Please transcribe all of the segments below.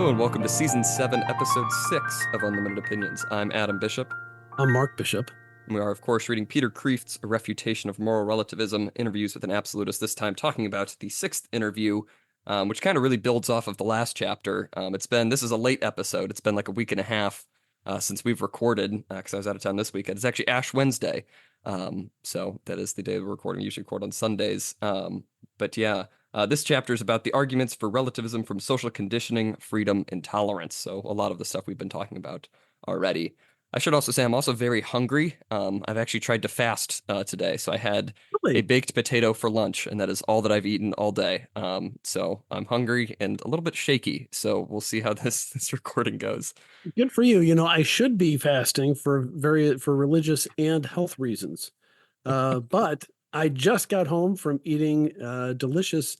Hello and welcome to Season 7, Episode 6 of Unlimited Opinions. I'm Adam Bishop, I'm Mark Bishop. and we are, of course, reading Peter Kreeft's A Refutation of Moral Relativism, Interviews with an Absolutist, this time talking about the sixth interview, which kind of really builds off of the last chapter. This is a late episode. It's been like a week and a half since we've recorded, because I was out of town this weekend. It's actually Ash Wednesday, so that is the day we're recording. We usually record on Sundays. This chapter is about the arguments for relativism from social conditioning, freedom, and tolerance. So a lot of the stuff we've been talking about already. I should also say I'm also very hungry. I've actually tried to fast today, so I had a Really baked potato for lunch, and that is all that I've eaten all day. So I'm hungry and a little bit shaky. So we'll see how this recording goes. good for you. I should be fasting for religious and health reasons, but I just got home from eating delicious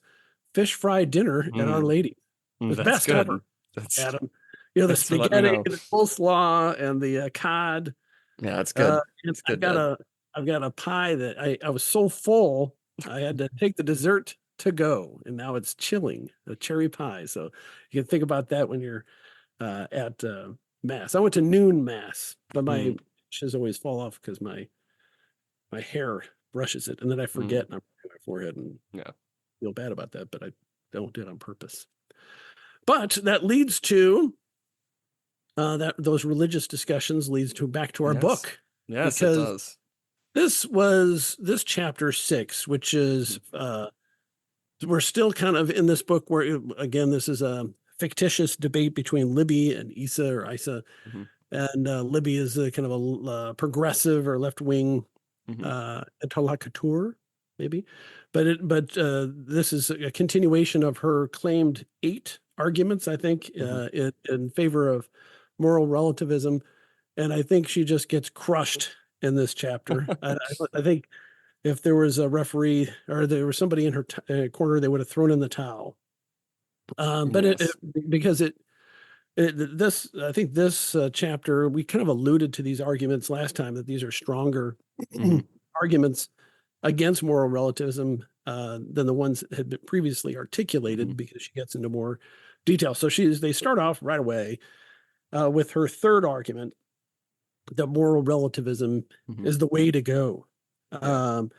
fish fry dinner at Our Mm, Lady. It was that's best ever, good. That's Adam. The thanks for letting me spaghetti, know. the coleslaw, and the cod. Yeah, that's good. And It's good, Dad. I've got a pie that I was so full I had to take the dessert to go, and now it's chilling, a cherry pie. So you can think about that when you're at mass. I went to noon mass, but my Mm, lashes always fall off because my hair brushes it, and then I mm, forget, and I'm on my forehead and yeah. feel bad about that, but I don't do it on purpose. But that leads to that those religious discussions leads to back to our Yes. book, Yes, it because does. this chapter 6, which is we're still kind of in this book where, again, this is a fictitious debate between Libby and Isa. Mm-hmm. And Libby is a kind of a progressive or left wing Mm-hmm. interlocutor, maybe. But this is a continuation of her claimed 8 arguments, I think, Mm-hmm. in favor of moral relativism. And I think she just gets crushed in this chapter. I think if there was a referee or there was somebody in her corner, they would have thrown in the towel. But Yes. because this, I think this chapter, we kind of alluded to these arguments last time, that these are stronger Mm-hmm. arguments against moral relativism than the ones that had been previously Mm-hmm. articulated, because she gets into more detail. So they start off right away with her third argument, that moral relativism Mm-hmm. is the way to go. Yeah. Um,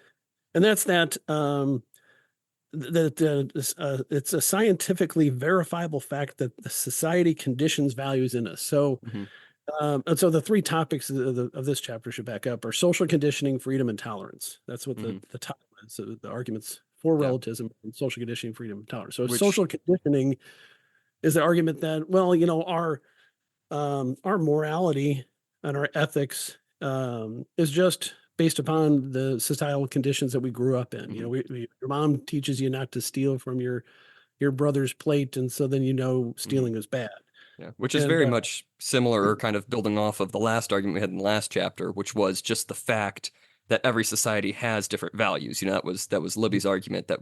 and that's that it's a scientifically verifiable fact that the society conditions values in us. So, Mm-hmm. and so the 3 topics of this chapter should back up are social conditioning, freedom, and tolerance. That's what Mm-hmm. the title is. So the arguments for Yeah. relativism and social conditioning, freedom, and tolerance. So Which social conditioning is the argument that, well, our morality and our ethics is just based upon the societal conditions that we grew up in. mm-hmm. Your mom teaches you not to steal from your brother's plate, and so then Mm-hmm. stealing is bad. Yeah. Which is And very much similar or kind of building off of the last argument we had in the last chapter, which was just the fact that every society has different values. That was Libby's argument that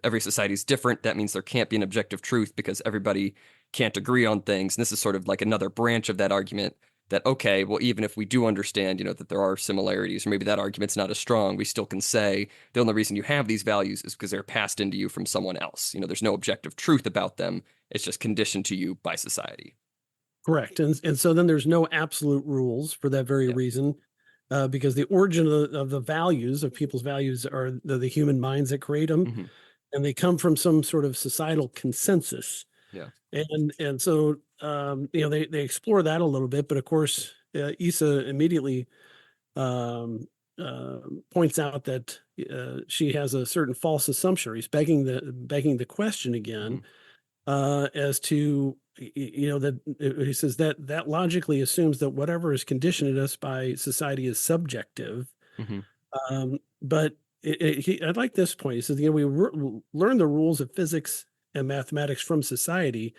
every society is different. That means there can't be an objective truth because everybody can't agree on things. And this is sort of like another branch of that argument that, okay, well, even if we do understand, that there are similarities, or maybe that argument's not as strong, we still can say the only reason you have these values is because they're passed into you from someone else. There's no objective truth about them. It's just conditioned to you by society. correct, and so then there's no absolute rules for that very Yeah. reason. Because the origin of the values of people's values are the human minds that create them, Hmm. and they come from some sort of societal consensus. Yeah. And so they explore that a little bit, but of course Issa immediately points out that she has a certain false assumption. He's begging the question Hmm. again, as to, that he says that logically assumes that whatever is conditioned us by society is subjective. Hmm. But I like this point. He says, we learn the rules of physics and mathematics from society,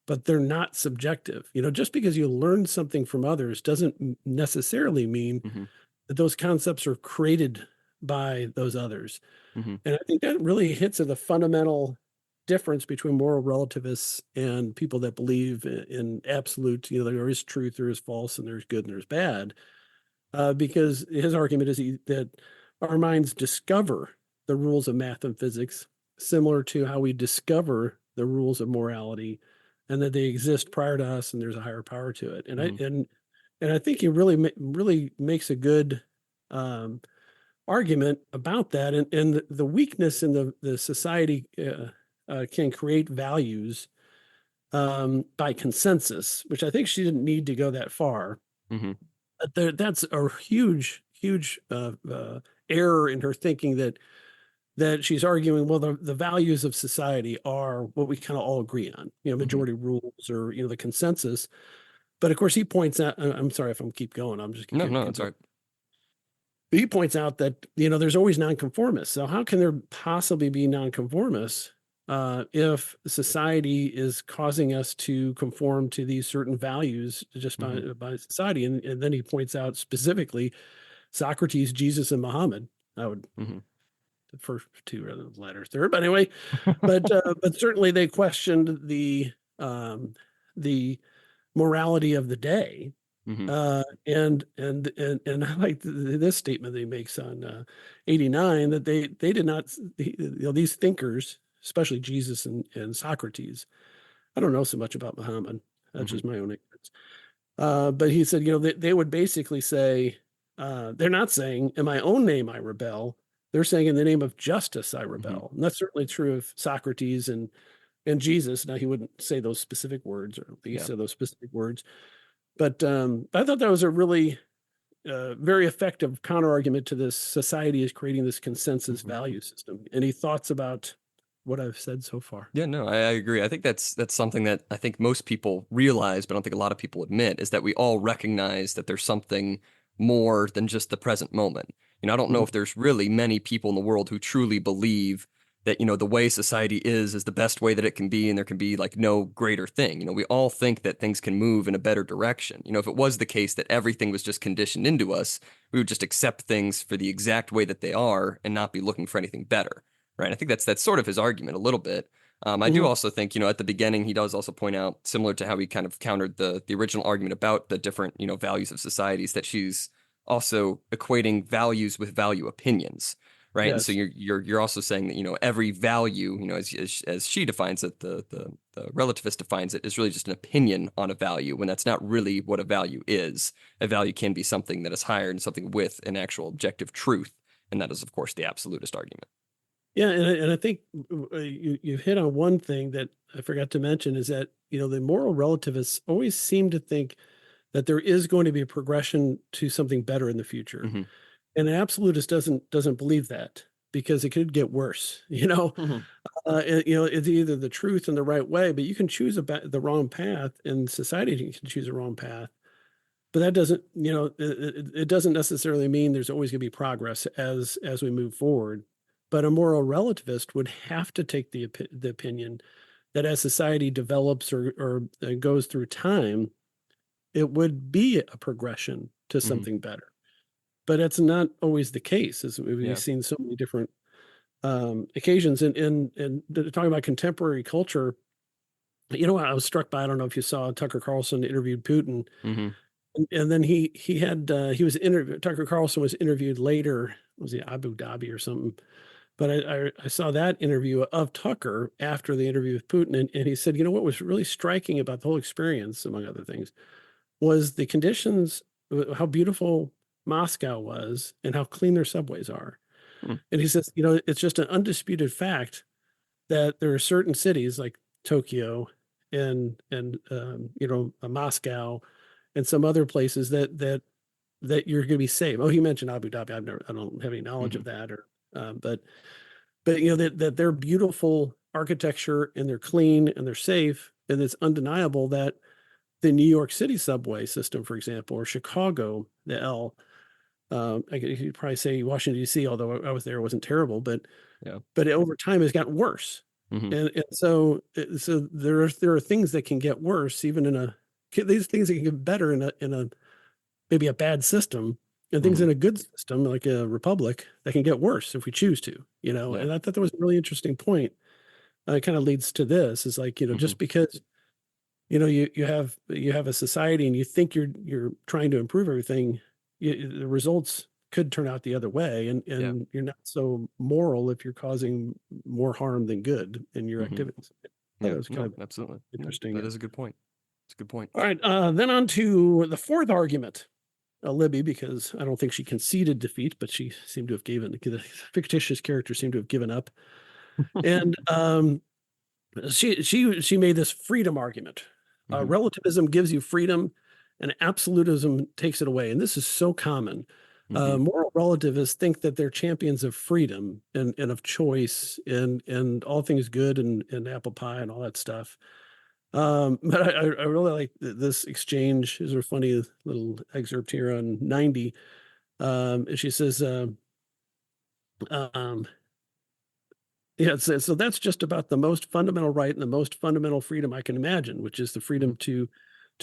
but they're not subjective. Just because you learn something from others doesn't necessarily mean Hmm. that those concepts are created by those others. Hmm. And I think that really hits at the fundamental difference between moral relativists and people that believe in absolute, there is truth, there is false, and there's good and there's bad. Because his argument is that our minds discover the rules of math and physics, similar to how we discover the rules of morality and that they exist prior to us, and there's a higher power to it. And Hmm. I think he really makes a good um, argument about that, and the weakness in the society can create values by consensus, which I think she didn't need to go that far. Hmm. But that's a huge error in her thinking, that she's arguing, well, the values of society are what we kind of all agree on, Hmm. majority rules, or, the consensus. But of course, he points out, I'm sorry if I'm keep going, I'm just No, no, keep it's all going. right. He points out that, there's always nonconformists. So how can there possibly be nonconformists if society is causing us to conform to these certain values just Hmm. by society? And then he points out specifically Socrates, Jesus, and Muhammad. I would Hmm. the first two rather than the latter third, but anyway, but certainly they questioned the morality of the day. Hmm. And I like this statement that he makes on 89, that they did not, these thinkers, especially Jesus and Socrates. I don't know so much about Muhammad. That's Hmm. just my own ignorance. But he said, they would basically say, they're not saying, in my own name I rebel. They're saying, in the name of justice I Hmm. rebel. And that's certainly true of Socrates and Jesus. Now, he wouldn't say those specific words, or he Yeah. said those specific words. But I thought that was a really very effective counter argument to this society is creating this consensus Hmm. value system. Any thoughts about what I've said so far? Yeah, no, I agree. I think that's something that I think most people realize, but I don't think a lot of people admit, is that we all recognize that there's something more than just the present moment. I don't know Mhm. if there's really many people in the world who truly believe that, the way society is the best way that it can be, and there can be like no greater thing. We all think that things can move in a better direction. If it was the case that everything was just conditioned into us, we would just accept things for the exact way that they are and not be looking for anything better. Right? I think that's sort of his argument a little bit. I do Mhm. also think, at the beginning, he does also point out, similar to how he kind of countered the original argument about the different, values of societies, that she's also equating values with value opinions, right? And so Yes. you're also saying that, every value, as she defines it, the relativist defines it, is really just an opinion on a value, when that's not really what a value is. A value can be something that is higher and something with an actual objective truth, and that is, of course, the absolutist argument. Yeah, and I think you hit on one thing that I forgot to mention, is that, the moral relativists always seem to think that there is going to be a progression to something better in the future. Hmm. And an absolutist doesn't believe that, because it could get worse. Hmm. It's either the truth and the right way, but you can choose the wrong path, and society can choose the wrong path. But that doesn't, it doesn't necessarily mean there's always going to be progress as we move forward. But a moral relativist would have to take the opinion that as society develops, or goes through time, it would be a progression to Hmm. something better. But it's not always the case, as we've Yeah. seen so many different occasions. And talking about contemporary culture, what I was struck by, I don't know if you saw, Tucker Carlson interviewed Putin, Hmm. and then he was interviewed. Tucker Carlson was interviewed later. Was he Abu Dhabi or something? But I saw that interview of Tucker after the interview with Putin, and he said, what was really striking about the whole experience, among other things, was the conditions, how beautiful Moscow was, and how clean their subways are. And he says, it's just an undisputed fact that there are certain cities like Tokyo and Moscow and some other places that you're going to be safe. Oh, he mentioned Abu Dhabi. I don't have any knowledge Hmm. of that, or but that they're beautiful architecture, and they're clean, and they're safe, and it's undeniable that the New York City subway system, for example, or Chicago, the L. I could probably say Washington D.C., although I was there, it wasn't terrible, Yeah. but over time has gotten worse. Hmm. And so there are things that can get worse, even these things that can get better in a maybe a bad system, and things Hmm. in a good system like a republic that can get worse if we choose to. Yeah. And I thought that was a really interesting point. It kind of leads to this, is like, Hmm. just because you have a society, and you think you're trying to improve everything, the results could turn out the other way, and Yeah. you're not so moral if you're causing more harm than good in your Hmm. activities. Thought Yeah. that was kind No, of absolutely. Yeah, interesting. that is a good point. It's a good point. All right, then on to the fourth argument, Libby, because I don't think she conceded defeat, but she seemed to have the fictitious character seemed to have given up. And she made this freedom argument. Hmm. Relativism gives you freedom, and absolutism takes it away. And this is so common. Hmm. Moral relativists think that they're champions of freedom and of choice and all things good and apple pie and all that stuff. But I really like this exchange. There's a funny little excerpt here on 90. She says, um, yeah, so that's just about the most fundamental right and the most fundamental freedom I can imagine, which is the Hmm. freedom to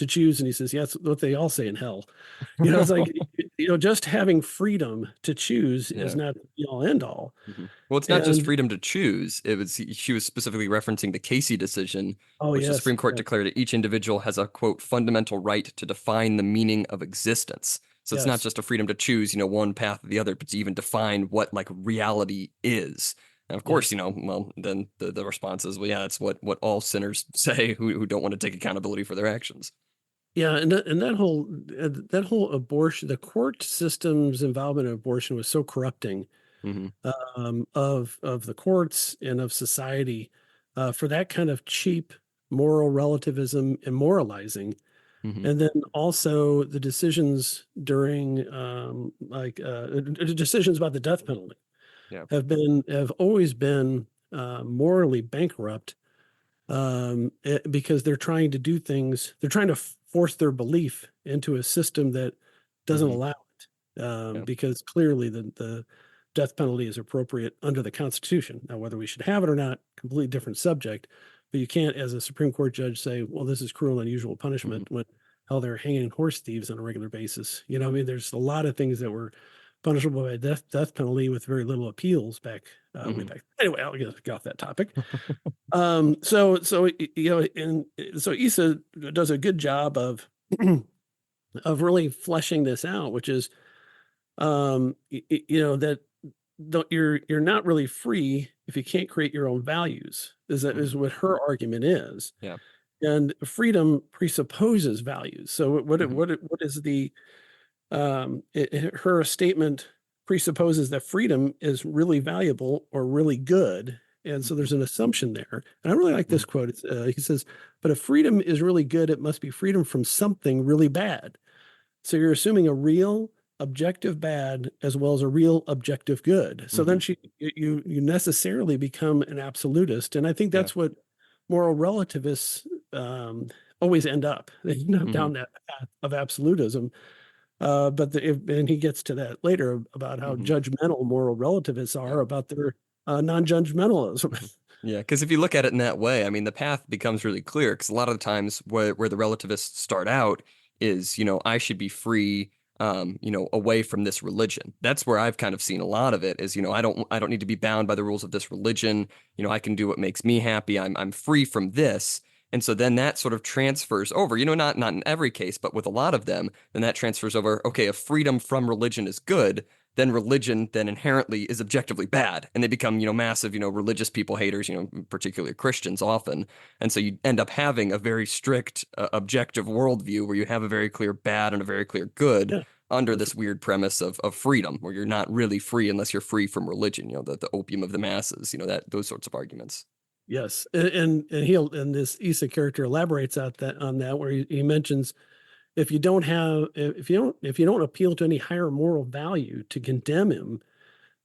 choose. And he says, yeah, that's what they all say in hell. It's like, just having freedom to choose is Yeah. not the be all end all. Well, it's not just And freedom to choose. She was specifically referencing the Casey decision, oh which the yes, Supreme Court declared that each individual has a quote fundamental right to define the meaning of existence. So it's not yes, just a freedom to choose, one path or the other, but to even define what like reality is. And of course, yes, well, then the response is, well, yeah, that's what all sinners say who don't want to take accountability for their actions. yeah, and that whole abortion, the court system's involvement in abortion was so corrupting, Hmm. of the courts and of society, for that kind of cheap moral relativism and moralizing. Hmm. And then also the decisions during, decisions about the death penalty Yeah. have always been morally bankrupt, because they're trying to do things. They're trying to force their belief into a system that doesn't Hmm. allow it, Yeah. because clearly the death penalty is appropriate under the Constitution. Now, whether we should have it or not, completely different subject. But you can't, as a Supreme Court judge, say, "Well, this is cruel and unusual Hmm. punishment," when hell they're hanging horse thieves on a regular basis. I mean, there's a lot of things that were punishable by death penalty with very little appeals back, way Hmm. back. Anyway, I'll get off that topic. And so Issa does a good job of of really fleshing this out, which is, that you're not really free if you can't create your own values. Is Hmm. what her argument is, Yeah. and freedom presupposes values. So Hmm. what is her statement presupposes that freedom is really valuable or really good. And so Hmm. there's an assumption there. And I really like Hmm. this quote. He says, "But if freedom is really good, it must be freedom from something really bad." So you're assuming a real objective bad as well as a real objective good. So Hmm. then you necessarily become an absolutist. And I think Yeah. that's what moral relativists, um, always end up. They end up Hmm. down that path of absolutism, and he gets to that later about how Hmm. judgmental moral relativists Yeah. are about their non-judgmentalism. Mhm. Yeah, because if you look at it in that way, I mean, the path becomes really clear. Because a lot of the times, where the relativists start out is, I should be free, away from this religion. That's where I've kind of seen a lot of it. Is, I don't need to be bound by the rules of this religion. I can do what makes me happy. I'm free from this. And so then that sort of transfers over. Not in every case, but with a lot of them, then that transfers over. Okay, if freedom from religion is good, then religion then inherently is objectively bad, and they become massive religious people haters, particularly Christians often. And so you end up having a very strict objective worldview where you have a very clear bad and a very clear good Yeah, under that's this weird premise of freedom, where you're not really free unless you're free from religion, the opium of the masses, that those sorts of arguments. yes, and this Issa character elaborates out that on that where he mentions, if you don't appeal to any higher moral value to condemn him,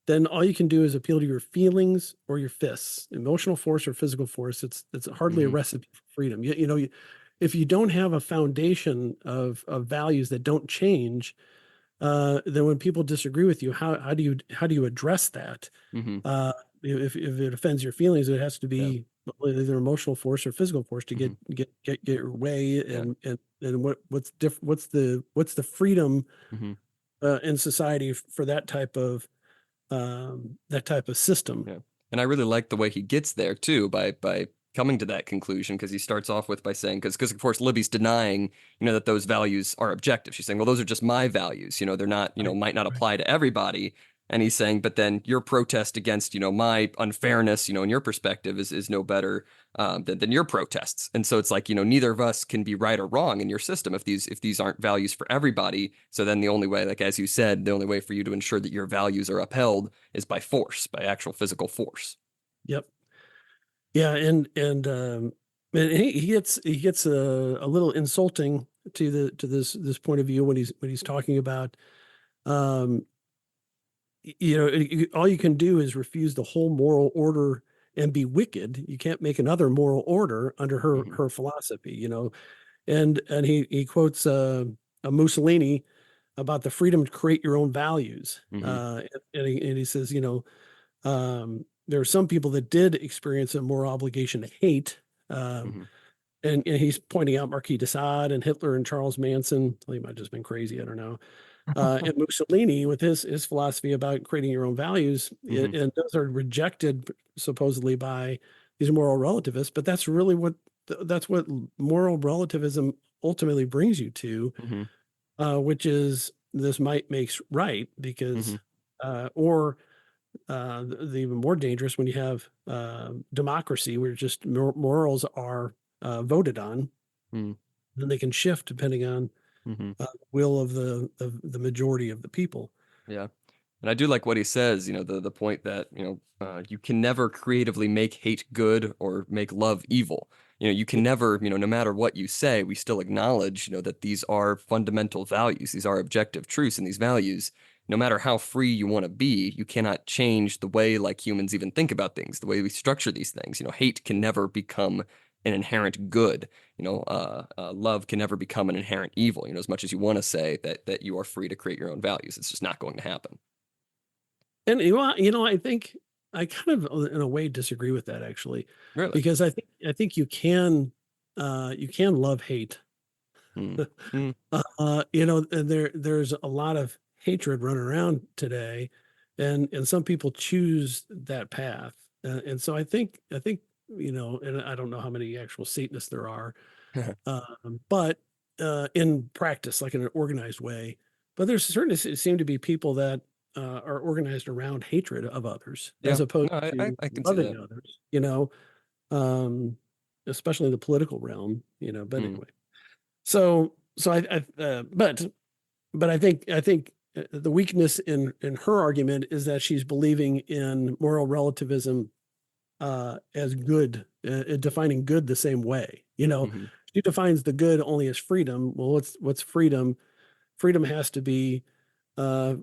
then all you can do is appeal to your feelings or your fists, emotional force or physical force. It's hardly a Hmm. recipe for freedom. If you don't have a foundation of values that don't change, then when people disagree with you, how do you address that? Hmm. Uh, if it offends your feelings, it has to Yeah. be either emotional force or physical force to get Hmm. your way. Yeah. And what's the freedom, Hmm. in society for that type of system? Yeah. And I really like the way he gets there too by coming to that conclusion, because he starts off with by saying, because of course Libby's denying that those values are objective. She's saying, well, those are just my values, they're not, Right, might not right. apply to everybody. And he's saying, but then your protest against, my unfairness, in your perspective is no better than your protests. And so it's like, neither of us can be right or wrong in your system if these aren't values for everybody. So then the only way, like as you said, the only way for you to ensure that your values are upheld is by force, by actual physical force. Yep. Yeah, and he gets a little insulting to this point of view when he's talking about um all you can do is refuse the whole moral order and be wicked. You can't make another moral order under Hmm. her philosophy, and he quotes a Mussolini about the freedom to create your own values. Hmm. And he says, there are some people that did experience a moral obligation to hate. Um, Hmm. and he's pointing out Marquis de Sade and Hitler and Charles Manson. Well, he might have just been crazy. I don't know. And Mussolini with his philosophy about creating your own values, Hmm. and those are rejected supposedly by these moral relativists. But that's what moral relativism ultimately brings you to, Hmm. which is this might makes right because, Hmm. or the even more dangerous when you have democracy where just morals are voted on, then they can shift depending on Hmm. will of the majority of the people. Yeah. And I do like what he says, the point that, you can never creatively make hate good or make love evil. You can never, no matter what you say, we still acknowledge, that these are fundamental values. These are objective truths, and these values, no matter how free you want to be, you cannot change the way like humans even think about things, the way we structure these things. Hate can never become an inherent good. Love can never become an inherent evil. As much as you want to say that you are free to create your own values, it's just not going to happen. And I think I kind of, in a way, disagree with that actually, Really. because I think you can love hate. Mm. Mm. And there's a lot of hatred running around today, and some people choose that path, and so I think and I don't know how many actual Satanists there are, but in practice, like in an organized way. But there's certainly seem to be people that are organized around hatred of others as Yeah. opposed No, I, to I can see loving that. others, um, especially in the political realm, But Mm. anyway, so but I think the weakness in her argument is that she's believing in moral relativism as good, defining good the same way. Hmm. She defines the good only as freedom. Well, what's freedom? Freedom has to be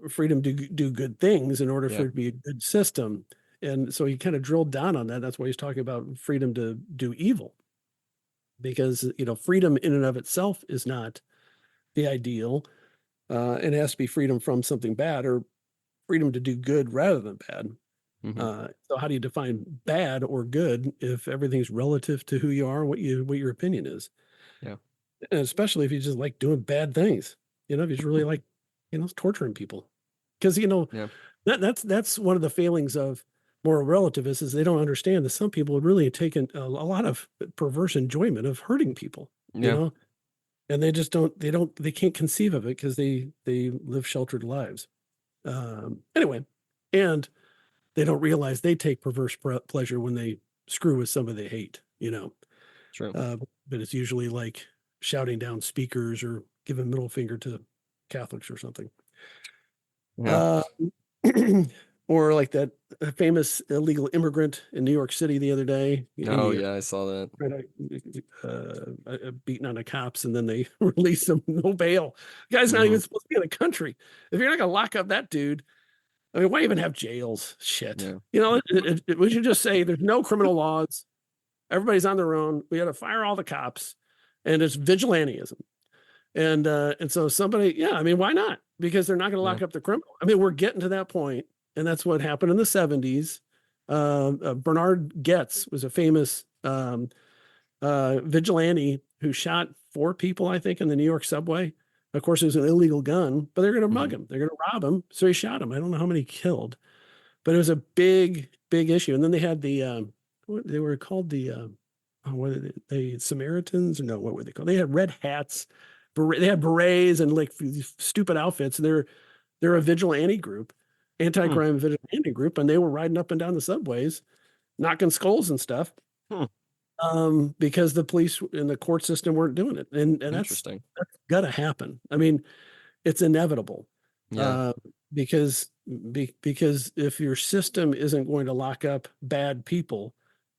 freedom to do good things in order for Yeah. it to be a good system. And so he kind of drilled down on that. That's why he's talking about freedom to do evil, because freedom in and of itself is not the ideal. It has to be freedom from something bad or freedom to do good rather than bad. Hmm. So how do you define bad or good if everything's relative to who you are, what your opinion is, Yeah. and especially if you just like doing bad things, if you just really like, torturing people, because Yeah. that's one of the failings of moral relativists is they don't understand that some people have really taken a lot of perverse enjoyment of hurting people, you Yeah. know, and they can't conceive of it because they live sheltered lives. Anyway, and they don't realize they take perverse pleasure when they screw with somebody they hate. True. Uh, but it's usually like shouting down speakers or giving middle finger to Catholics or something. Yeah. Uh, or like that famous illegal immigrant in New York City the other day, Oh, Indiana, yeah, I saw that. right, beating on the cops, and then they release him no bail. The guy's not Hmm. even supposed to be in the country. If you're not going to lock up that dude, I mean, why even have jails? Shit. Yeah. We should just say there's no criminal laws. Everybody's on their own. We got to fire all the cops, and it's vigilantism. And so somebody, yeah, I mean, why not? Because they're not going to Yeah. lock up the criminal. I mean, we're getting to that point, and that's what happened in the 70s. Bernard Getz was a famous vigilante who shot 4 people, I think, in the New York subway. Of course, it was an illegal gun, but they're going to mug Hmm. him. They're going to rob him. So he shot him. I don't know how many he killed, but it was a big, big issue. And then they had what they were called, what are they Samaritans, or no, what were they called? They had red hats, they had berets and like stupid outfits. And they're a vigilante group, Hmm. anti-crime vigilante group, and they were riding up and down the subways, knocking skulls and stuff, Hmm. because the police and the court system weren't doing it. And Interesting. that's got to happen. I mean, it's inevitable, Yeah. uh, because because if your system isn't going to lock up bad people,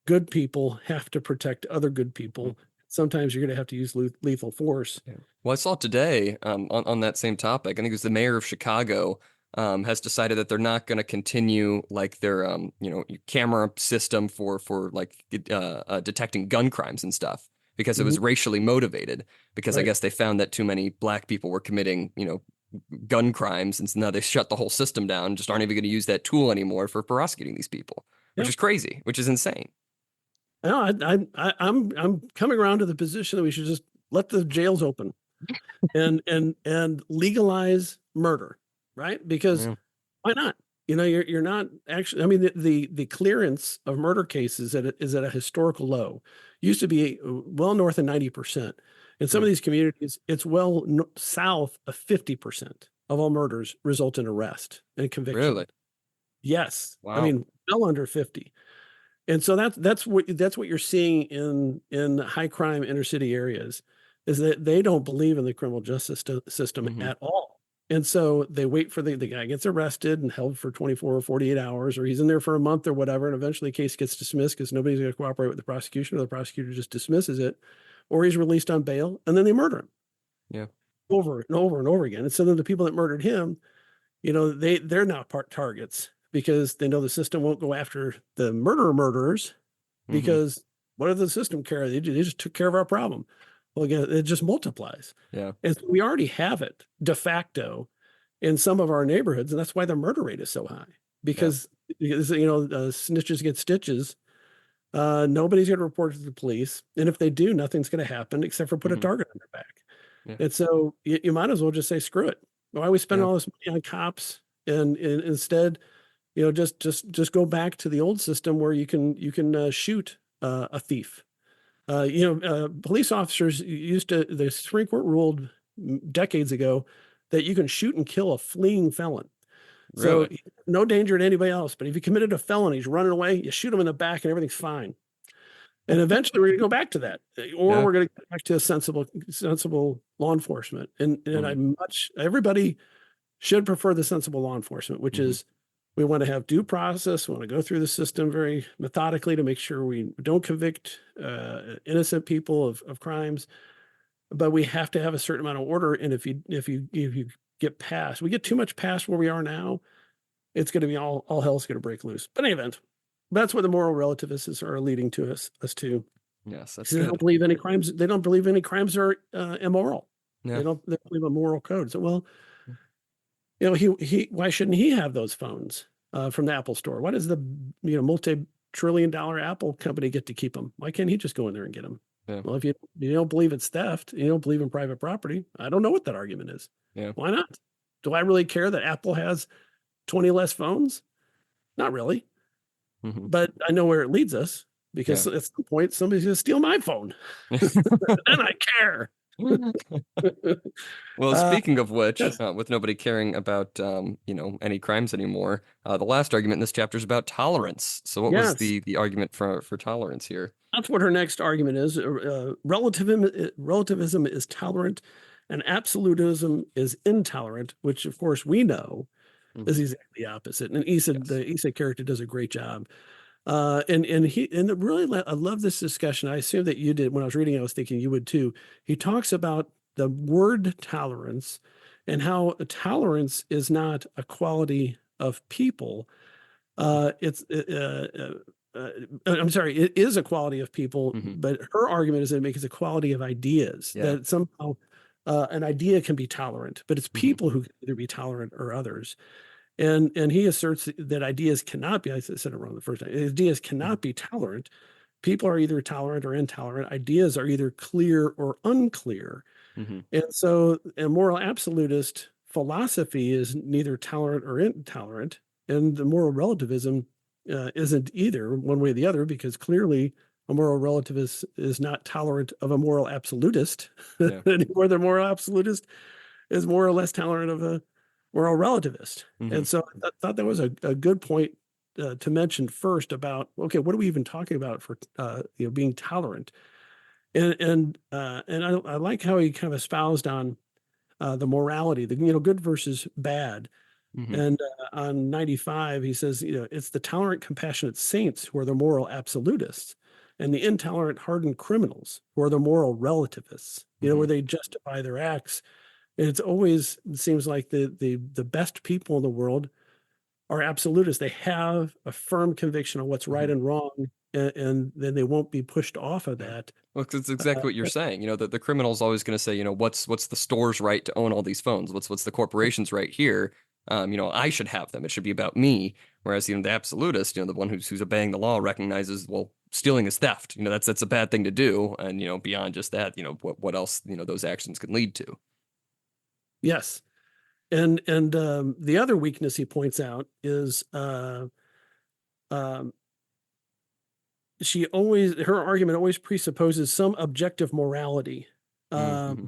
good people have to protect other good Mhm. people. Sometimes you're going to have to use lethal force. Yeah. Well, I saw today on that same topic. I think it was the mayor of Chicago has decided that they're not going to continue like their camera system for like detecting gun crimes and stuff because it Mhm. was racially motivated. Because I Right. guess they found that too many black people were committing gun crimes, and so now they shut the whole system down. Just aren't even going to use that tool anymore for prosecuting these people, which Yeah. is crazy, which is insane. No, I'm coming around to the position that we should just let the jails open and legalize murder, right? Because Yeah. why not? You're not actually. I mean, the clearance of murder cases is at a historical low. Used to be well north of 90%. In some Hmm. of these communities, it's well south of 50% of all murders result in arrest and Really? conviction. Yes, I Wow. mean well under 50. And so that's what you're seeing in high crime inner city areas, is that they don't believe in the criminal justice system Hmm. at all. And so they wait for the guy gets arrested and held for 24 or 48 hours, or he's in there for a month or whatever, and eventually the case gets dismissed because nobody's going to cooperate with the prosecution, or the prosecutor just dismisses it, or he's released on bail, and then they murder him Yeah. over and over and over again. And so then the people that murdered him, they're now part targets because they know the system won't go after the murderers, Hmm. because what does the system care? They just took care of our problem. Well, again, it just multiplies. Yeah. And so we already have it de facto in some of our neighborhoods, and that's why the murder rate is so high. Yeah. Because snitches get stitches. Nobody's going to report it to the police, and if they do, nothing's going to happen except for put a Hmm. target on their back. Yeah. And so you might as well just say screw it. Why are we spending Yeah. all this money on cops, and instead, just go back to the old system where you can shoot a thief. Police officers used to. The Supreme Court ruled decades ago that you can shoot and kill a fleeing felon. So Really? no danger to anybody else. But if you committed a felony, he's running away, you shoot him in the back and everything's fine. And eventually we're going to go back to that, or Yeah. we're going to get back to a sensible law enforcement. And Hmm. everybody should prefer the sensible law enforcement, which Hmm. is we want to have due process. We want to go through the system very methodically to make sure we don't convict innocent people of crimes, but we have to have a certain amount of order. And if you get past, we get too much past where we are now, it's going to be all hell's going to break loose. But in any event, that's what the moral relativists are leading to us to. Yes, that's So they don't good. believe any crimes. They don't believe any crimes are immoral. Yeah. They don't believe a moral code. So, well, he why shouldn't he have those phones from the Apple store? Why does the multi-trillion-dollar Apple company get to keep them? Why can't he just go in there and get them? Yeah. Well, if you don't believe it's theft, you don't believe in private property, I don't know what that argument is. Yeah. Why not? Do I really care that Apple has 20 less phones? Not really, Hmm. but I know where it leads us, because Yeah. at some point somebody's going to steal my phone. Then I care. Well, uh, speaking of which, yes, with nobody caring about any crimes anymore, the last argument in this chapter is about tolerance. So, what was yes. the argument for tolerance here? That's what her next argument is. Relativism is tolerant, and absolutism is intolerant, which, of course, we know is Hmm. exactly the opposite. And Yes. the Issa character does a great job. I love this discussion. I assume that you did when I was reading. I was thinking you would too. He talks about the word tolerance and how tolerance is not a quality of people. It's I'm sorry, it is a quality of people, Hmm. but her argument is that it makes a quality of ideas, Yeah. that somehow an idea can be tolerant, but it's Hmm. people who can either be tolerant or others. And he asserts that ideas cannot be, I said it wrong the first time, ideas Hmm. cannot be tolerant. People are either tolerant or intolerant. Ideas are either clear or unclear. Hmm. And so a moral absolutist philosophy is neither tolerant or intolerant. And the moral relativism isn't either one way or the other, because clearly a moral relativist is not tolerant of a moral absolutist Yeah. any more than a moral absolutist is more or less tolerant of we're a relativist. Hmm. And so I thought that was a good point to mention first about, okay, what are we even talking about for being tolerant? And I like how he kind of espoused on the morality, good versus bad. Hmm. And on 95, he says, it's the tolerant, compassionate saints who are the moral absolutists, and the intolerant, hardened criminals who are the moral relativists, Hmm. where they justify their acts. And it seems like the best people in the world are absolutists. They have a firm conviction on what's right Hmm. and wrong, and then they won't be pushed off of Yeah. that. Well, 'cause it's exactly what you're saying. The criminal's always going to say, what's the store's right to own all these phones? What's the corporation's right here? I should have them. It should be about me. Whereas, the absolutist, the one who's obeying the law recognizes, well, stealing is theft. That's a bad thing to do. And, beyond just that, what else, those actions can lead to. Yes. And the other weakness he points out is um, her argument always presupposes some objective morality. Mm-hmm.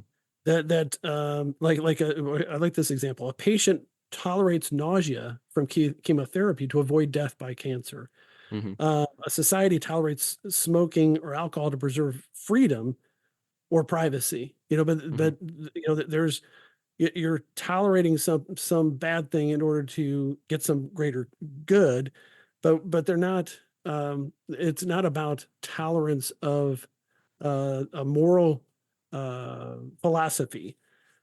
Um, I like this example. A patient tolerates nausea from chemotherapy to avoid death by cancer. Mm-hmm. A society tolerates smoking or alcohol to preserve freedom or privacy. Mm-hmm. But there's you're tolerating some bad thing in order to get some greater good, but they're not. It's not about tolerance of a moral philosophy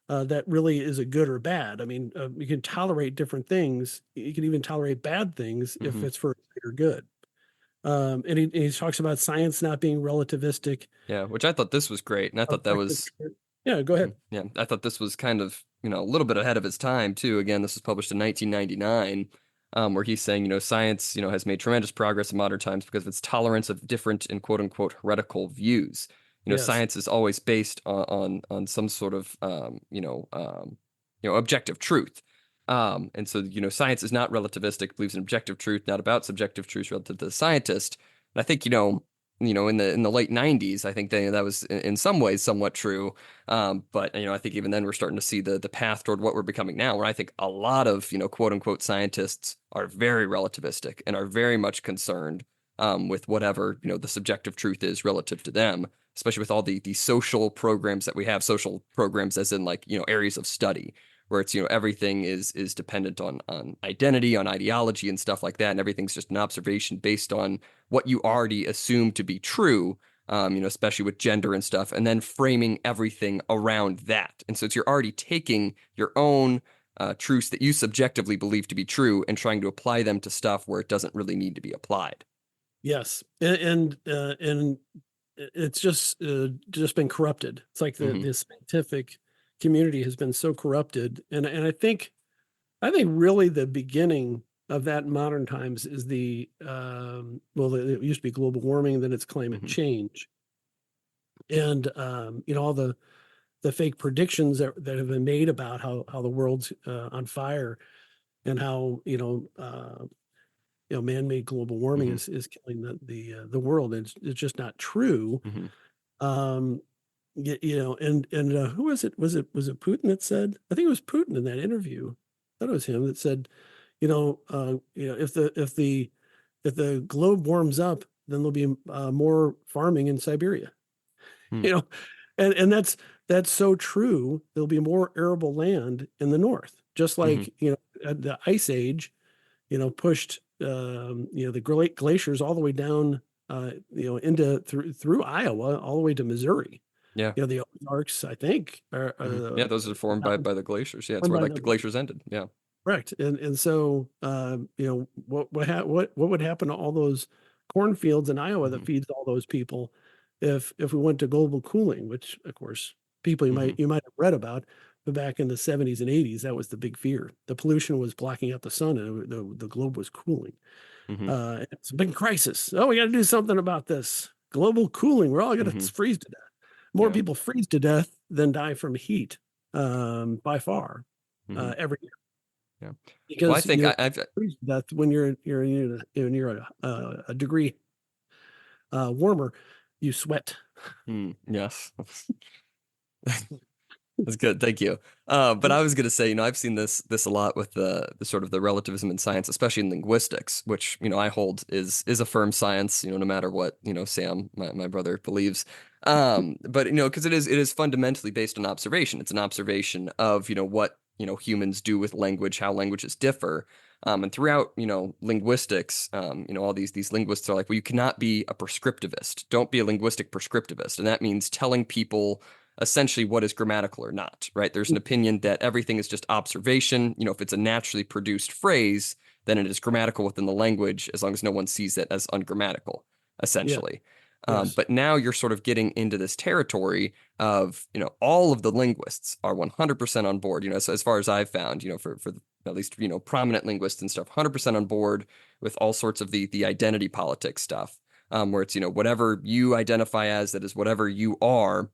that really is a good or bad. I mean, you can tolerate different things. You can even tolerate bad things if Mm-hmm. it's for greater good. And he talks about science not being relativistic. Yeah, which I thought this was great. And I thought that Objective was truth. Yeah, go ahead. Mhm. Yeah, I thought this was kind of, a little bit ahead of its time too. Again, this was published in 1999, where he's saying, science, has made tremendous progress in modern times because of its tolerance of different and quote unquote heretical views. Yes. Science is always based on some sort of, objective truth. And so, science is not relativistic, believes in objective truth, not about subjective truth relative to the scientist. And I think, in the late 90s, I think that was in some ways somewhat true. But I think even then we're starting to see the path toward what we're becoming now, where I think a lot of quote unquote scientists are very relativistic and are very much concerned with whatever the subjective truth is relative to them, especially with all the social programs that we have, social programs as in like areas of study where it's everything is dependent on identity, on ideology and stuff like that, and everything's just an observation based on what you already assume to be true, especially with gender and stuff, and then framing everything around that. And so you're already taking your own truths that you subjectively believe to be true and trying to apply them to stuff where it doesn't really need to be applied. Yes. And it's just been corrupted. It's like Hmm. the scientific community has been so corrupted. And I think really the beginning of that in modern times is it used to be global warming, then it's climate Hmm. change. And all the fake predictions that have been made about how the world's on fire, and how man-made global warming Hmm. is killing the world. And it's just not true. Hmm. Um, and who was it? Was it Putin that said? I think it was Putin in that interview. I thought it was him that said, if the globe warms up, then there'll be more farming in Siberia. Hmm. You know, and that's so true. There'll be more arable land in the north, just Hmm. like the ice age, pushed the great glaciers all the way down, into through Iowa, all the way to Missouri. Yeah. The Ozarks, I think, are Yeah, those are formed by the glaciers. Yeah, it's formed where by like the the glaciers ended. Yeah. correct. And so what would happen to all those cornfields in Iowa that Hmm. feeds all those people if we went to global cooling, which of course people you Hmm. might you might have read about, but back in the 70s and 80s, that was the big fear. The pollution was blocking out the sun, and the globe was cooling. Hmm. It's a big crisis. Oh, we got to do something about this. Global cooling. We're all going Hmm. to freeze to death. More Yeah. people freeze to death than die from heat, by far, Hmm. every year. Yeah. Well, I Because think I've. freeze to death when you're a degree warmer, you sweat. Yes. That's good. Thank you. But I was going to say, I've seen this a lot with the sort of the relativism in science, especially in linguistics, which, I hold is a firm science, no matter what, Sam, my brother believes. But because it is fundamentally based on observation. It's an observation of, what, humans do with language, how languages differ. And throughout, linguistics, all these linguists are like, well, you cannot be a prescriptivist. Don't be a linguistic prescriptivist. And that means telling people essentially what is grammatical or not, right? There's an opinion that everything is just observation. If it's a naturally produced phrase, then it is grammatical within the language as long as no one sees it as ungrammatical, Yeah. essentially. Yes. But now you're sort of getting into this territory of, all of the linguists are 100% on board, so as far as I've found, for at least, prominent linguists and stuff, 100% on board with all sorts of the identity politics stuff, where it's, whatever you identify as, that is whatever you are,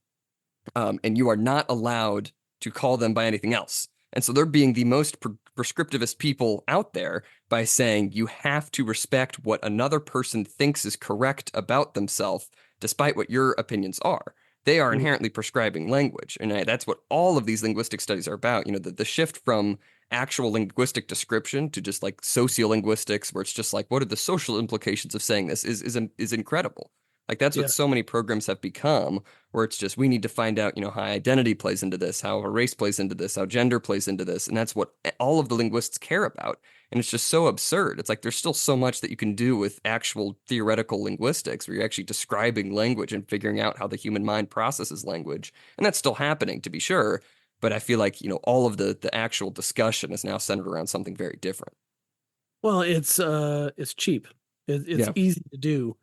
and you are not allowed to call them by anything else. And so they're being the most prescriptivist people out there by saying you have to respect what another person thinks is correct about themselves, despite what your opinions are. They are Mm. inherently prescribing language. And that's what all of these linguistic studies are about. The shift from actual linguistic description to just like sociolinguistics, where it's just like, what are the social implications of saying this is incredible. Like that's what Yeah. so many programs have become, where it's just we need to find out, how identity plays into this, how race plays into this, how gender plays into this, and that's what all of the linguists care about. And it's just so absurd. It's like there's still so much that you can do with actual theoretical linguistics, where you're actually describing language and figuring out how the human mind processes language, and that's still happening to be sure. But I feel like all of the actual discussion is now centered around something very different. Well, it's cheap. It's Yeah. easy to do.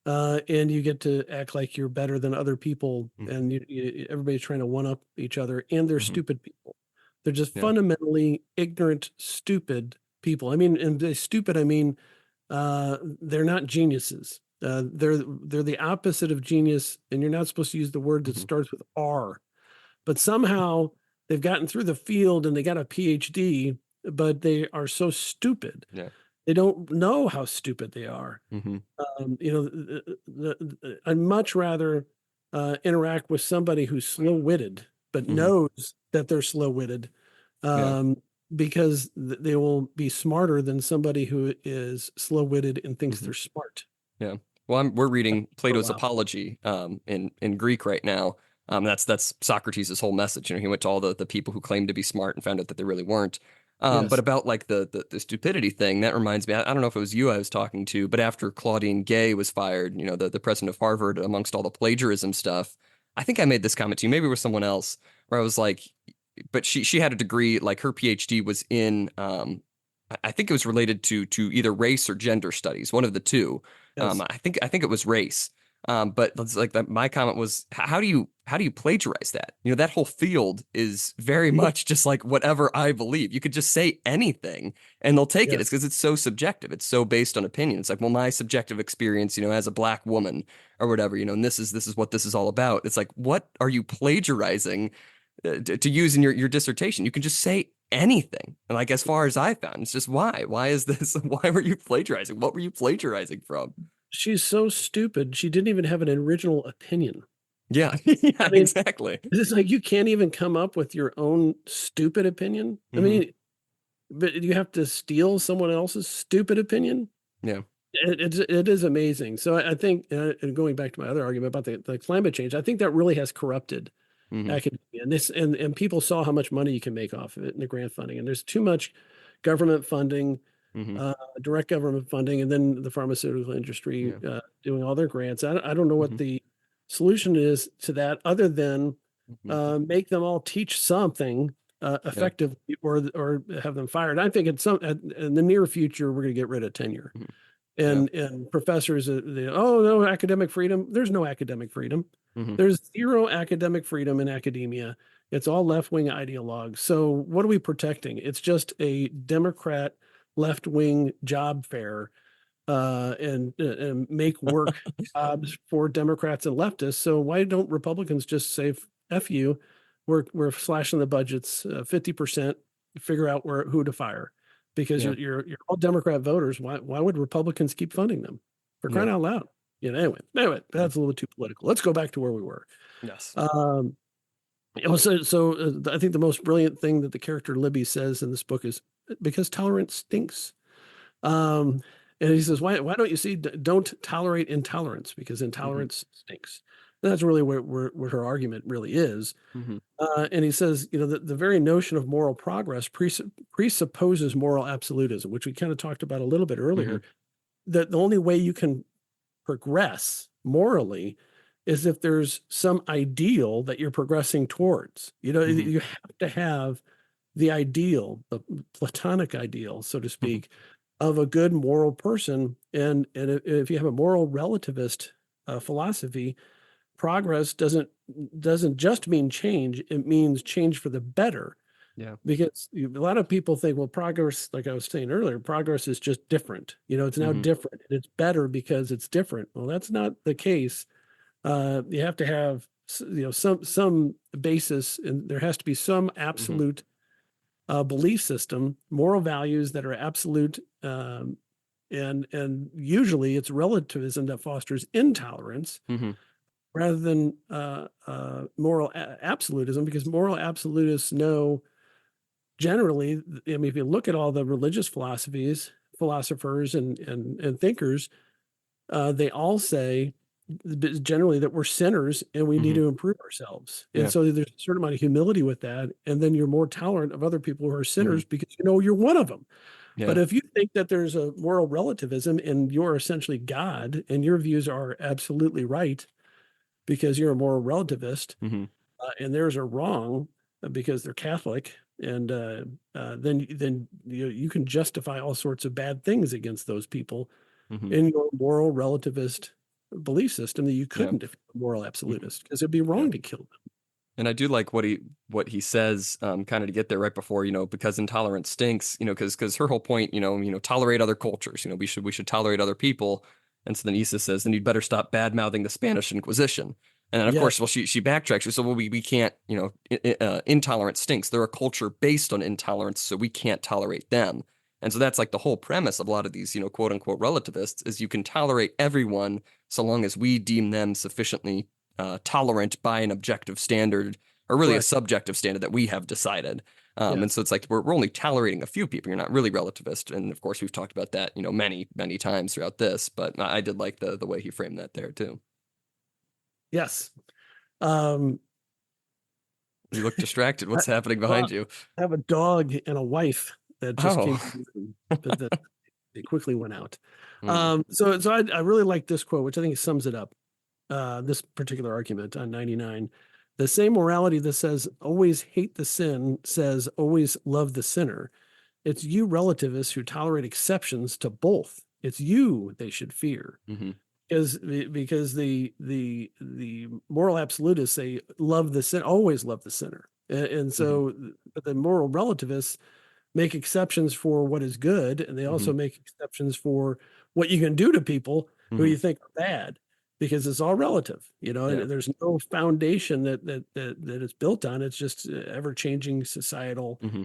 And you get to act like you're better than other people, Mm-hmm. and everybody's trying to one up each other, and they're Mm-hmm. stupid people. They're just Yeah. fundamentally ignorant, stupid people. I mean, and by stupid, I mean they're not geniuses. They're the opposite of genius, and you're not supposed to use the word that Mm-hmm. starts with R. But somehow they've gotten through the field and they got a PhD, but they are so stupid. Yeah. They don't know how stupid they are. Mm-hmm. I'd much rather interact with somebody who's slow-witted, but Mm-hmm. knows that they're slow-witted, Yeah. um, because they will be smarter than somebody who is slow-witted and thinks Mm-hmm. they're smart. Yeah. Well, we're reading For a Plato's while. Apology in Greek right now. That's Socrates' whole message. He went to all the people who claimed to be smart and found out that they really weren't. But Yes. about like the stupidity thing, that reminds me, I don't know if it was you I was talking to, but after Claudine Gay was fired, the president of Harvard, amongst all the plagiarism stuff, I think I made this comment to you, maybe it was someone else, where I was like, but she had a degree, like her PhD was in I think it was related to either race or gender studies, one of the two. Yes. I think it was race. But it's like that, my comment was, how do you plagiarize that? That whole field is very much just like whatever I believe. You could just say anything and they'll take it. It's Yes. because it's so subjective. It's so based on opinion. It's like, well, my subjective experience, as a black woman or whatever, and this is what this is all about. It's like, what are you plagiarizing to use in your dissertation? You can just say anything. And like as far as I found, it's just why? Why is this? Why were you plagiarizing? What were you plagiarizing from? She's so stupid. She didn't even have an original opinion. Yeah, yeah, I mean, exactly. it's like you can't even come up with your own stupid opinion. I Hmm. mean, but you have to steal someone else's stupid opinion. Yeah. It is amazing. So I think, and going back to my other argument about the climate change, I think that really has corrupted Hmm. academia, and this and people saw how much money you can make off of it in the grant funding, and there's too much government funding, Hmm. direct government funding, and then the pharmaceutical industry Yeah. doing all their grants. I don't know what Hmm. the solution is to that, other than Hmm. make them all teach something Yeah. effectively, or have them fired. I think in the near future we're going to get rid of tenure, Hmm. Yeah. and professors. Oh, no academic freedom. There's no academic freedom. Hmm. There's zero academic freedom in academia. It's all left-wing ideologues. So what are we protecting? It's just a Democrat left-wing job fair, and make work jobs for Democrats and leftists. So why don't Republicans just say "F you"? We're slashing the budgets 50%. Figure out who to fire, because Yeah. you're all Democrat voters. Why would Republicans keep funding them? For Yeah. crying out loud. Anyway, Yeah. that's a little too political. Let's go back to where we were. Yes. Um, So I think the most brilliant thing that the character Libby says in this book is because tolerance stinks. Um, and he says, why don't you see, don't tolerate intolerance because Mm-hmm. intolerance stinks. And that's really what her argument really is. Mm-hmm. And he says, the very notion of moral progress presupposes moral absolutism, which we kind of talked about a little bit Mm-hmm. earlier, that the only way you can progress morally is if there's some ideal that you're progressing towards. Mm-hmm. You have to have the ideal, the platonic ideal, so to Mm-hmm. speak, of a good moral person. And if you have a moral relativist philosophy, progress doesn't just mean change; it means change for the better. Yeah. Because a lot of people think, well, progress, like I was saying earlier, progress is just different. It's now Mm-hmm. different and it's better because it's different. Well, that's not the case. You have to have some basis, and there has to be some Mm-hmm. absolute belief system, moral values that are absolute, and usually it's relativism that fosters intolerance Mm-hmm. rather than moral absolutism, because moral absolutists know generally. I mean, if you look at all the religious philosophers and thinkers, they all say generally that we're sinners and we need Mm-hmm. to improve ourselves. And Yeah. so there's a certain amount of humility with that. And then you're more tolerant of other people who are Mm-hmm. sinners because you're one of them. But Yeah. if you think that there's a moral relativism and you're essentially God and your views are absolutely right because you're a moral relativist, Mm-hmm. and theirs are wrong because they're Catholic, and then you can justify all sorts of bad things against those people Mm-hmm. in your moral relativist belief system that you Yeah. couldn't if you're a moral Mm-hmm. absolutist, because it'd be Yeah. wrong to kill them. And I do like what he says, kind of to get there right before, because intolerance stinks, because her whole point, tolerate other cultures, we should tolerate other people. And so then Issa says, then you'd better stop bad mouthing the Spanish Inquisition. And then of Yes, course, well, she backtracks. She said, well, we can't, intolerance stinks. They're a culture based on intolerance, so we can't tolerate them. And so that's like the whole premise of a lot of these, quote unquote relativists is you can tolerate everyone so long as we deem them sufficiently tolerant by an objective standard or really a correct. subjective standard that we have decided. Yeah. And so it's like we're only tolerating a few people. You're not really relativist. And of course, we've talked about that, many, many times throughout this. But I did like the way he framed that there too. Yes. Um, You look distracted. I, What's happening well, behind you? I have a dog and a wife that just came, Oh. but that they quickly went out. Mm, So I really like this quote, which I think sums it up. This particular argument on 99. The same morality that says always hate the sin says always love the sinner. It's you relativists who tolerate exceptions to both. It's you they should fear. mm-hmm, Because the moral absolutists say love the sin, always love the sinner. And mm-hmm, so but the moral relativists make exceptions for what is good, and they mm-hmm, also make exceptions for what you can do to people who mm-hmm. you think are bad, because it's all relative, Yeah. and there's no foundation that it's built on. It's just ever changing societal Mm-hmm,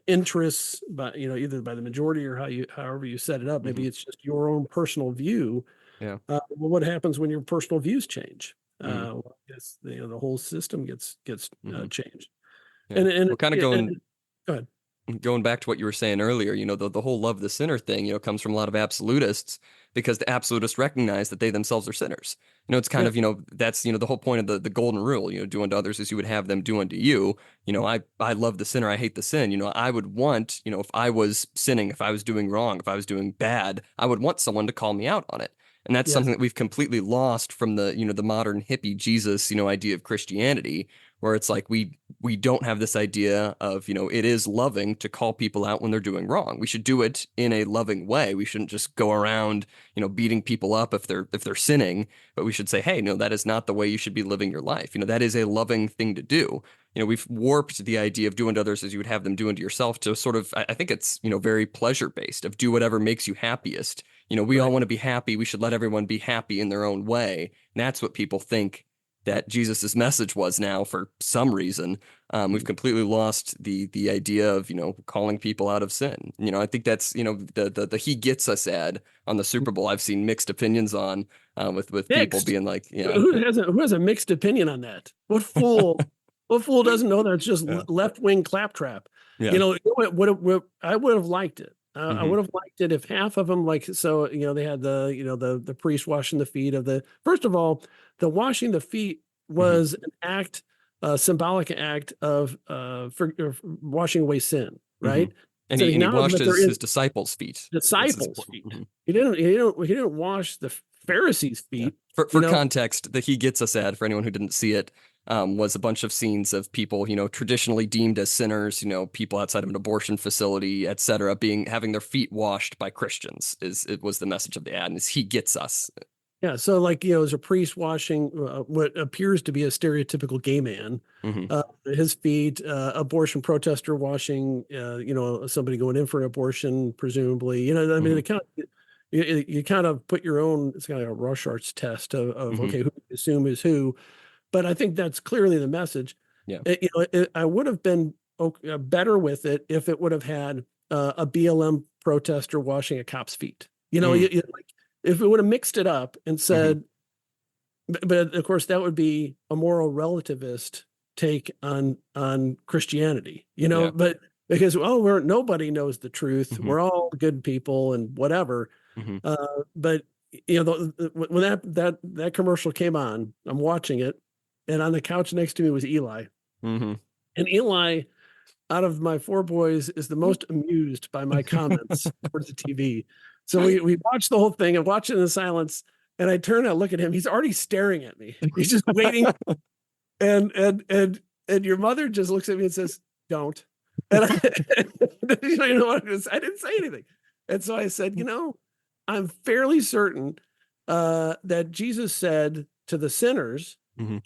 interests, but either by the majority or however you set it up. mm-hmm. Maybe it's just your own personal view. Yeah. Well, what happens when your personal views change? Mm-hmm, Well, it's, the whole system gets mm-hmm. changed. Yeah. And Well, kind of go ahead. going back to what you were saying earlier, the whole love the sinner thing, comes from a lot of absolutists because the absolutists recognize that they themselves are sinners. It's kind Yeah. of, that's, the whole point of the golden rule, do unto others as you would have them do unto you. I love the sinner. I hate the sin. I would want, if I was sinning, if I was doing wrong, if I was doing bad, I would want someone to call me out on it. And that's Yes. something that we've completely lost from the modern hippie Jesus, idea of Christianity, where it's like we don't have this idea of, it is loving to call people out when they're doing wrong. We should do it in a loving way. We shouldn't just go around, beating people up if they're sinning, but we should say, hey, no, that is not the way you should be living your life. That is a loving thing to do. We've warped the idea of doing to others as you would have them do unto yourself to sort of, I think it's, very pleasure based of do whatever makes you happiest. We all Right. want to be happy. We should let everyone be happy in their own way. And that's what people think that Jesus's message was now for some reason. We've completely lost the idea of, calling people out of sin. I think that's, the he gets us ad on the Super Bowl. I've seen mixed opinions on with people Mixed. being like, Who has a mixed opinion on that? What fool? Well, fool doesn't know that it's just Yeah. left wing claptrap. Yeah. I would have liked it. I Hmm. would have liked it if half of them, like, so, they had the priest washing the feet of the, first of all, the washing the feet Hmm. was an act, a symbolic act of washing away sin, Hmm. right? And So he acknowledge that they're washes in his disciples' feet. It's disciples' important. feet. Hmm. He didn't wash the Pharisees' Yeah. feet, For context, the He Gets Us ad, for anyone who didn't see it, was a bunch of scenes of people, traditionally deemed as sinners, people outside of an abortion facility, etc., having their feet washed by Christians. It was the message of the ad, and is He Gets Us. Yeah, so like, as a priest washing what appears to be a stereotypical gay man, Hmm. his feet, abortion protester washing, somebody going in for an abortion, presumably. I mean, Hmm. they kind of, you kind of put your own, it's kind of a Rorschach's test of Hmm. okay, who you assume is who. But I think that's clearly the message. Yeah. I would have been better with it if it would have had a BLM protester washing a cop's feet. Mm. Like, if it would have mixed it up and Hmm. said, but of course that would be a moral relativist take on Christianity, Yeah. but because, we're nobody knows the truth, Hmm. we're all good people and whatever. Hmm. But when that commercial came on, I'm watching it, and on the couch next to me was Eli, Hmm. and Eli, out of my four boys, is the most amused by my comments towards the TV. So we watched the whole thing and watched it in silence. And I turn and look at him. He's already staring at me. He's just waiting. And your mother just looks at me and says, "Don't." And you know what? I didn't say anything. And so I said, I'm fairly certain that Jesus said to the sinners, Hmm.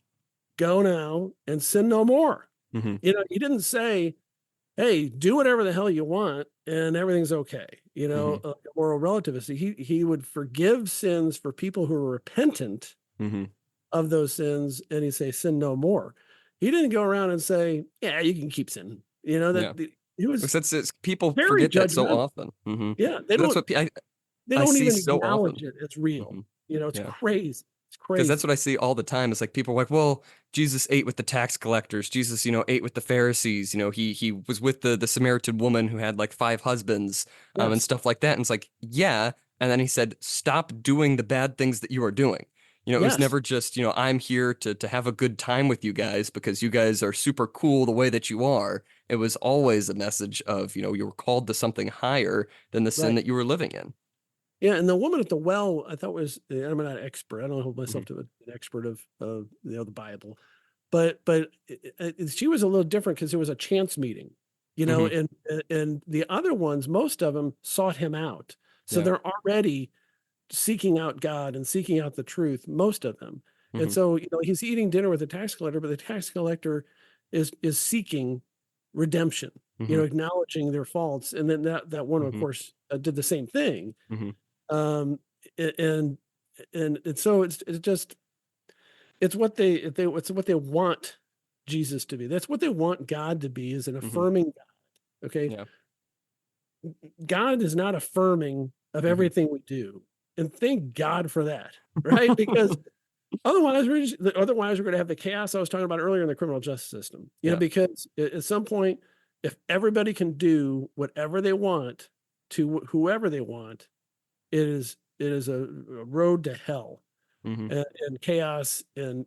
"Go now and sin no more." Hmm. He didn't say, "Hey, do whatever the hell you want and everything's okay." Hmm. Moral relativist. He would forgive sins for people who are repentant Hmm. of those sins, and he'd say, "Sin no more." He didn't go around and say, "Yeah, you can keep sinning." Yeah. He was Because people very forget that so judgmental. often. Hmm. Yeah, That's what they I don't see even so acknowledge often. it. It's real. Hmm. It's Yeah. crazy. It's Because that's crazy. what I see all the time. Is like people are like, well, Jesus ate with the tax collectors. Jesus, ate with the Pharisees. He was with the Samaritan woman who had like five husbands, and Yes. stuff like that. And it's like, yeah. And then he said, stop doing the bad things that you are doing. It was Yes. never just, I'm here to have a good time with you guys because you guys are super cool the way that you are. It was always a message of, you were called to something higher than the sin Right. that you were living in. Yeah, and the woman at the well, I thought was, I'm not an expert. I don't hold Hmm. myself to an expert of the Bible, but she was a little different because it was a chance meeting, Hmm. and the other ones, most of them sought him out, so Yeah. they're already seeking out God and seeking out the truth, most of them, and Hmm. so he's eating dinner with a tax collector, but the tax collector is seeking redemption, Hmm. acknowledging their faults, and then that one, of Hmm. course, did the same thing. Hmm. um and and so it's just, it's what they want Jesus to be. That's what they want God to be, is an Hmm. affirming God. Okay, Yeah. God is not affirming of Hmm. everything we do, and thank God for that, right? Because otherwise we're going to have the chaos I was talking about earlier in the criminal justice system. Yeah. Because at some point, if everybody can do whatever they want to whoever they want, it is a road to hell, Hmm. and chaos, and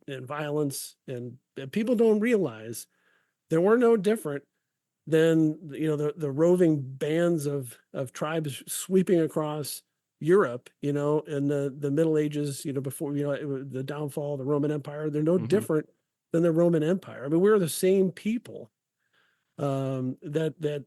violence, and people don't realize there were no different than the roving bands of tribes sweeping across Europe, in the Middle Ages, before the downfall of the Roman Empire. They're no Hmm. different than the Roman Empire. I mean, we're the same people, that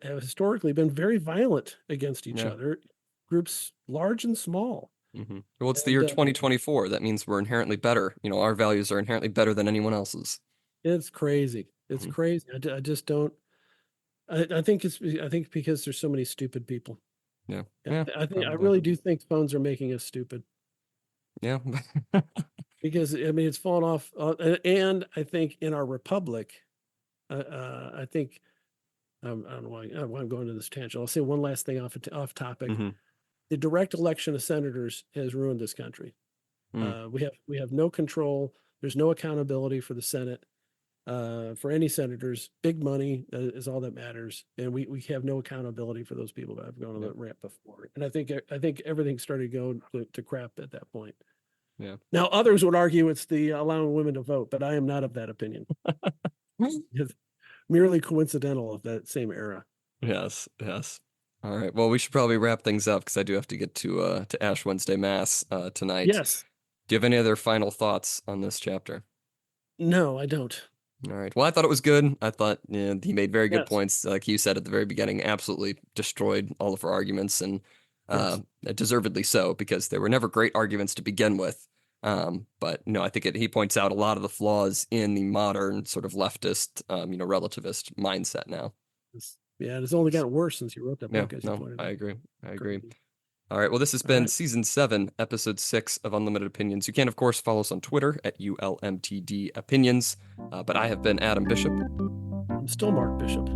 have historically been very violent against each Yeah. other, groups large and small. Well, it's the And year 2024. That means we're inherently better. Our values are inherently better than anyone else's. it's crazy. It's Hmm. crazy. I just don't. I think because there's so many stupid people. Yeah. Yeah, Yeah. I Probably. really do think phones are making us stupid, Yeah. because I mean it's fallen off. And I think in our republic, I think, I don't know why I'm going to this tangent. I'll say one last thing off topic. Hmm. The direct election of senators has ruined this country. Mm. We have no control. There's no accountability for the Senate. for any senators. Big money is all that matters, and we have no accountability for those people that have gone on Yep. that ramp before. And I think everything started going to crap at that point. Yeah. Now, others would argue it's the allowing women to vote, but I am not of that opinion. It's merely coincidental of that same era. Yes, yes. All right. Well, we should probably wrap things up because I do have to get to Ash Wednesday Mass tonight. Yes. Do you have any other final thoughts on this chapter? No, I don't. All right. Well, I thought it was good. I thought he made very good Yes. points. Like you said at the very beginning, absolutely destroyed all of her arguments, and Yes. deservedly so, because they were never great arguments to begin with. But no, I think he points out a lot of the flaws in the modern sort of leftist, relativist mindset now. Yeah, it's only gotten worse since you wrote that Yeah, book, as you no, pointed I out. agree. I agree. Crazy. All right. Well, this has All been right. season 7, episode 6 of Unlimited Opinions. You can, of course, follow us on Twitter at ULMTD Opinions. But I have been Adam Bishop. I'm still Mark Bishop.